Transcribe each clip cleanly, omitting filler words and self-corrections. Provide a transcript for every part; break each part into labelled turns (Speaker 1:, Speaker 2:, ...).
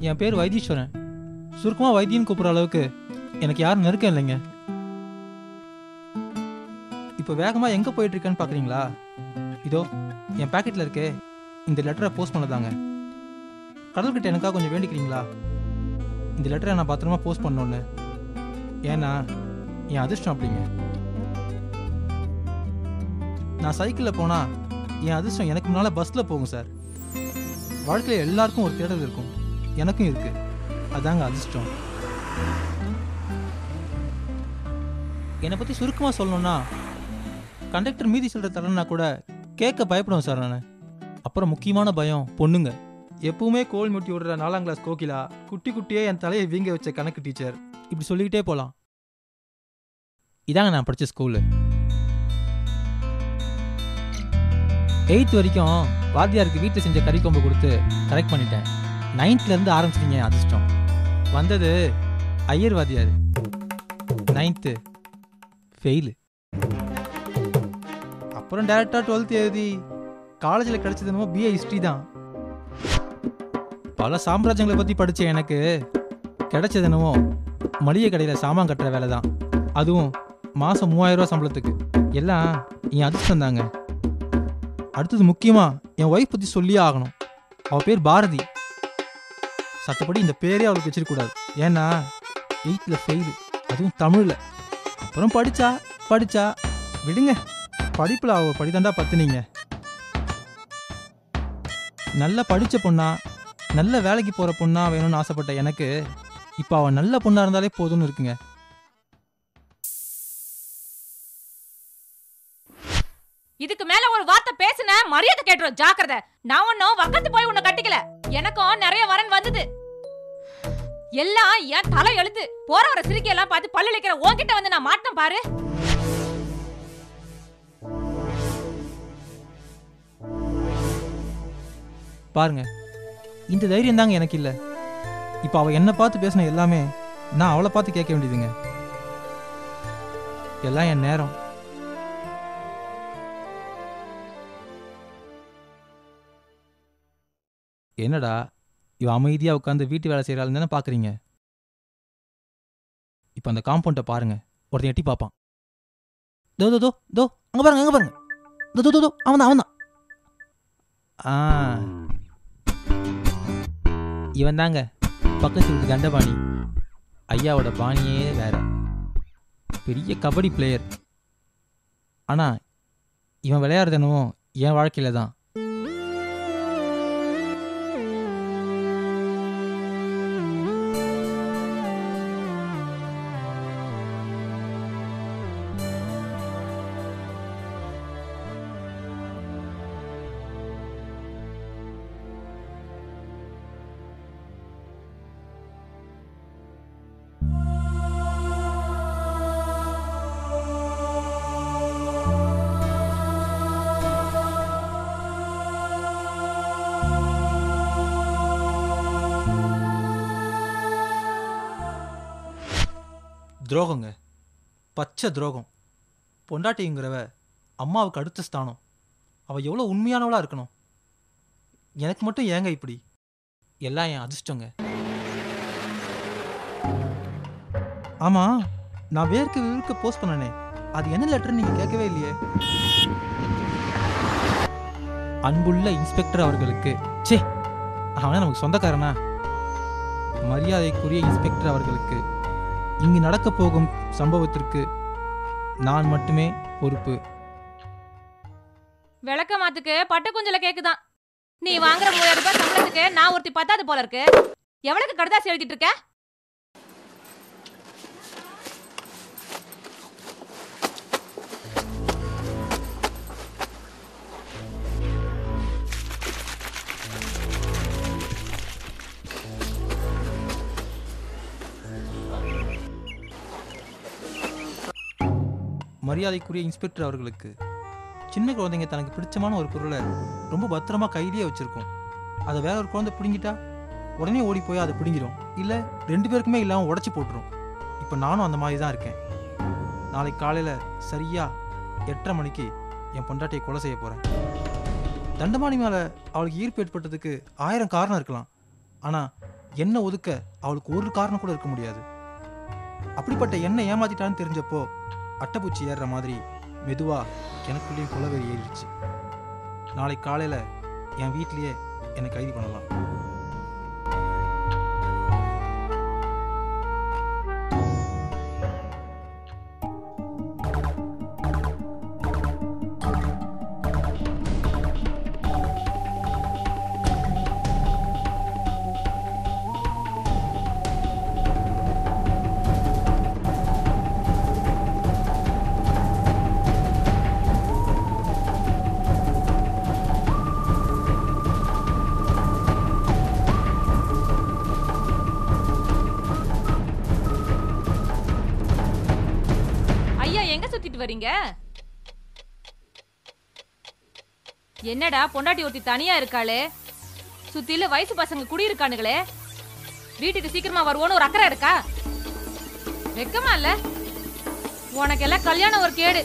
Speaker 1: என் பேர் வைத்தீஸ்வரன். சுருக்கமாக வைத்தியன்னு கூப்பிட்ற அளவுக்கு எனக்கு யாரும் நெருக்கம் இல்லைங்க. இப்போ வேகமாக எங்கே போயிட்டுருக்கேன்னு பார்க்குறீங்களா? இதோ என் பேக்கெட்டில் இருக்கே இந்த லெட்டரை போஸ்ட் பண்ணதாங்க. கடல்கிட்ட எனக்காக கொஞ்சம் வேண்டிக்கிறீங்களா? இந்த லெட்டரை நான் பத்திரமா போஸ்ட் பண்ணோன்னு. ஏன்னா என் அதிர்ஷ்டம் அப்படிங்க. நான் சைக்கிளில் போனால் என் அதிர்ஷ்டம் எனக்கு முன்னால் பஸ்ஸில் போகும் சார். வாழ்க்கையில் எல்லாருக்கும் ஒரு தேடல் இருக்கும், எனக்கும் இருக்கு. அதாங்க அதிர்ஷ்டம். என்னை பற்றி சுருக்கமாக சொல்லணும்னா, கண்டக்டர் மீதி சொல்கிற தரேன்னா கூட கேட்க பயப்படுவேன் சார் நான். அப்புறம் முக்கியமான பயம் பொண்ணுங்க. எப்பவுமே கோல் முட்டி விடுற 4ஆம் கிளாஸ் கோகிலா, குட்டி குட்டியே என் தலையை வீங்க வச்ச கணக்கு டீச்சர், இப்படி சொல்லிக்கிட்டே போகலாம். இதாங்க நான் படித்த ஸ்கூலு. 8th வரைக்கும் வாத்தியாருக்கு வீட்டில் செஞ்ச கறி கொம்பு கொடுத்து கரெக்ட் பண்ணிட்டேன். 9thலேருந்து ஆரம்பிச்சிட்டீங்க அதிர்ஷ்டம். வந்தது ஐயர் வாத்தியார். 9th fail. அப்புறம் டேரெக்டாக 12th எழுதி காலேஜில் கிடைச்சது என்னமோ BA ஹிஸ்ட்ரி தான். பல சாம்ராஜ்யங்களை பற்றி படித்த எனக்கு கிடைச்சது என்னமோ மளிகை கடையில் சாமான் கட்டுற வேலை தான். அதுவும் மாதம் 3000 ரூபா சம்பளத்துக்கு. எல்லாம் என் அதிர்ஷ்டம் தாங்க. அடுத்தது முக்கியமாக என் ஒய்ஃப் பற்றி சொல்லியே ஆகணும். அவள் பேர் பாரதி. சட்டப்படி இந்த பேரே அவளுக்கு வச்சிருக்கூடாது. ஏன்னா 8th ஃபெயிலு, அதுவும் தமிழில். அப்புறம் படித்தா விடுங்க, படிப்பில் அவள் படித்தாண்டா பத்துனீங்க. நல்லா படித்த பொண்ணா, நல்ல வேலைக்கு போகிற பொண்ணா வேணும்னு ஆசைப்பட்ட எனக்கு இப்போ அவள் நல்ல பொண்ணாக இருந்தாலே போதும்னு இருக்குங்க.
Speaker 2: இதுக்கு மேல ஒரு வார்த்தை பேசுன மரியாதை கேட்டுரும், ஜாக்கிரதை. நான் ஒன்னும் வக்கத்து போய் உன்னை கட்டிக்கல. எனக்கும் நிறைய வரன் வந்தது. எல்லாம் என் தலை எழுத்து. போற வர சிரிக்கை எல்லாம் பார்த்து பல்லு இழைக்கிற உன்கிட்ட வந்து நான் மாட்டேன் பாரு.
Speaker 1: பாருங்க, இந்த தைரியம் தாங்க எனக்கு இல்லை. இப்போ அவள் என்னை பார்த்து பேசின எல்லாமே நான் அவளை பார்த்து கேட்க வேண்டியதுங்க. எல்லாம் என் நேரம். என்னடா இவ அமைதியாக உட்காந்து வீட்டு வேலை செய்கிறாள்னு தானே பார்க்குறீங்க? இப்போ அந்த காம்பவுண்டை பாருங்க. ஒருத்தன் எட்டி பார்ப்பான். தோ தோ தோ தோ அங்கே பாருங்க. தோ தோ தோ அவன் தான். இவன் தாங்க பக்கத்து வீட்டு தண்டபாணி. ஐயாவோட பாணியே வேற. பெரிய கபடி பிளேயர். ஆனால் இவன் விளையாடுறது என்னவோ என் வாழ்க்கையில் தான். துரோகங்க, பச்சை துரோகம். பொண்டாட்டிங்கிறவ அம்மாவுக்கு அடுத்த ஸ்தானம். அவள் எவ்வளோ உண்மையானவளாக இருக்கணும். எனக்கு மட்டும் ஏங்க இப்படி? எல்லாம் என் அதிர்ஷ்டங்க. ஆமாம், நான் வேர்க்க போஸ்ட் பண்ணனே, அது என்ன லெட்டர் நீங்கள் கேட்கவே இல்லையே? அன்புள்ள இன்ஸ்பெக்டர் அவர்களுக்கு. சே, அவனே நமக்கு சொந்தக்காரனா? மரியாதைக்குரிய இன்ஸ்பெக்டர் அவர்களுக்கு, இங்கு நடக்க போகும் சம்பவத்திற்கு நான் மட்டுமே பொறுப்பு.
Speaker 2: விளக்க மாத்துக்கு பட்டு குஞ்சல கேக்குதான். நீ வாங்குற 3000 ரூபாய் சம்பளத்துக்கு நான் ஒருத்தி பத்தாது போல இருக்கு. எவ்வளவுக்கு கடுதாசி எழுதிட்டு இருக்க?
Speaker 1: மரியாதைக்குரிய இன்ஸ்பெக்டர் அவர்களுக்கு, சின்ன குழந்தைங்க தனக்கு பிடிச்சமான ஒரு பொருளை ரொம்ப பத்திரமா கையிலேயே வச்சிருக்கோம். அதை வேற ஒரு குழந்தை பிடுங்கிட்டா உடனே ஓடி போய் அதை பிடுங்கிடும், இல்லை 2 பேருக்குமே இல்லாமல் உடச்சி போட்டுரும். இப்போ நானும் அந்த மாதிரி தான் இருக்கேன். நாளைக்கு காலையில் சரியா 8:30 மணிக்கு என் பொண்டாட்டியை கொலை செய்ய போகிறேன். தண்டபாணி மேலே அவளுக்கு ஈர்ப்பு ஏற்பட்டதுக்கு 1000 காரணம் இருக்கலாம். ஆனால் என்ன ஒதுக்க அவளுக்கு ஒரு காரணம் கூட இருக்க முடியாது. அப்படிப்பட்ட என்ன ஏமாத்திட்டான்னு தெரிஞ்சப்போ அட்டைப்பூச்சி ஏறுற மாதிரி மெதுவா எனக்குள்ளேயும் குலவெறி ஏறிடுச்சு. நாளை காலையில என் வீட்லயே என்னை கைது பண்ணலாம்.
Speaker 2: வரீங்க? என்னடா பொண்டாட்டி ஒருத்தி தனியா இருக்காளே, சுத்தில வயசு பசங்க குடியிருக்கானுங்களே, வீட்டுக்கு சீக்கிரமா வருவோன்னு ஒரு அக்கறை இருக்கா? வெக்கமா இல்ல? உனக்கெல்லாம் கல்யாணம் ஒரு கேடு.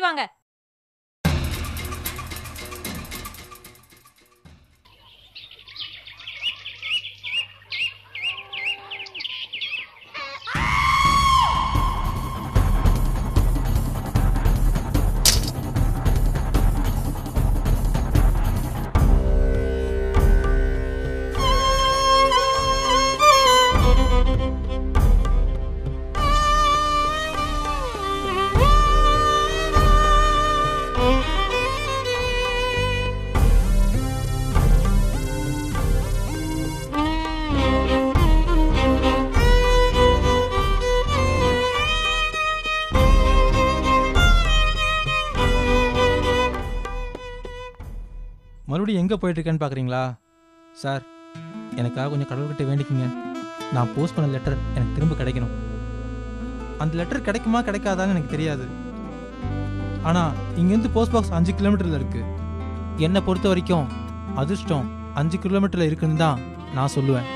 Speaker 2: வாங்க.
Speaker 1: மறுபடியும் எங்கே போயிட்டுருக்கேன்னு பார்க்குறீங்களா? சார், எனக்காக கொஞ்சம் கடவுள்கிட்ட வேண்டிக்குங்க. நான் போஸ்ட் பண்ண லெட்டர் எனக்கு திரும்ப கிடைக்கணும். அந்த லெட்டர் கிடைக்குமா கிடைக்காதான்னு எனக்கு தெரியாது. ஆனால் இங்கேருந்து போஸ்ட் பாக்ஸ் 5 கிலோமீட்டரில் இருக்குது. என்னை பொறுத்த வரைக்கும் அதிர்ஷ்டம் 5 கிலோமீட்டரில் இருக்குன்னு தான் நான் சொல்லுவேன்.